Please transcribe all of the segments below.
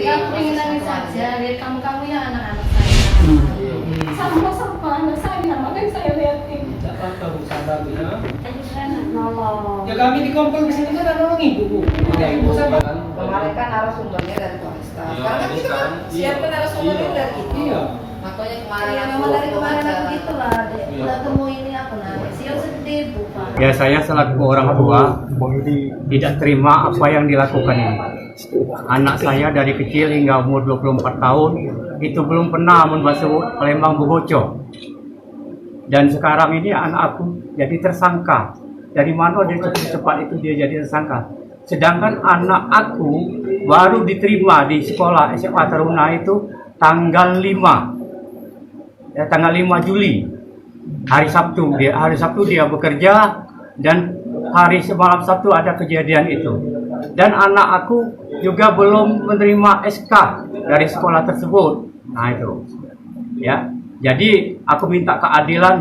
aku ingin nangis saja lihat kamu ya anak-anak saya. Sama-sama anak saya, makanya saya liatin. Tidak apa-apa, Bu, sabar ya. Nolong. Ya kami di kompol di sini kan ada orang ibu, Bu. Ada ibu sama. Kemarin kan narasumbernya dari Polresta. Iya, Sekarang kan ini kita kan sekarang, siapkan iya. narasumbernya Iya. dari kita. Iya. Makanya kemarin Ya, aku memang dari kemarin aku wawancara. gitu lah, Iya. udah temu ini aku nangis, ya sedih Bu Pak. Ya, saya selaku orang tua tidak terima apa yang dilakukan ini. Anak saya dari kecil hingga umur 24 tahun itu belum pernah membasuh Palembang Bohoco. Dan sekarang ini anak aku jadi tersangka. Dari mana dia cepat itu dia jadi tersangka? Sedangkan anak aku baru diterima di sekolah SMA Taruna itu tanggal 5. Ya, tanggal 5 Juli. Hari Sabtu dia bekerja dan hari semalam Sabtu ada kejadian itu. Dan anak aku juga belum menerima SK dari sekolah tersebut. Nah itu. Ya. Jadi aku minta keadilan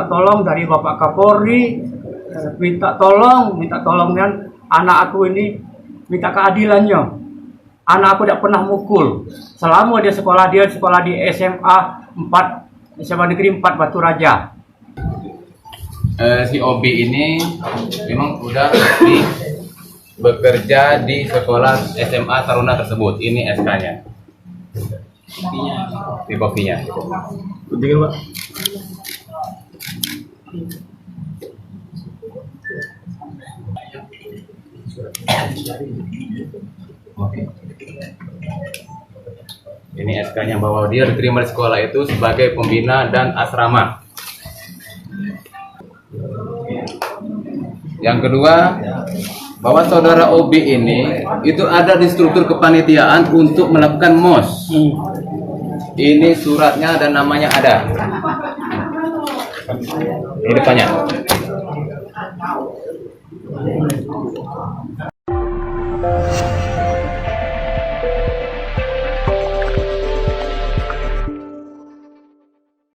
tolong dari Bapak Kapolri, minta tolong dan anak aku ini minta keadilannya. Anak aku tidak pernah mukul. Selama dia sekolah di SMA Negeri 4 Batu Raja. Si Obi ini memang udah bekerja di sekolah SMA Taruna tersebut. Ini SK-nya. Di kopinya. Pak. Oke. Ini SK-nya bahwa dia diterima di sekolah itu sebagai pembina dan asrama. Yang kedua, bahwa saudara Obi ini itu ada di struktur kepanitiaan untuk melakukan MOS. Ini suratnya dan namanya ada. Ini depannya.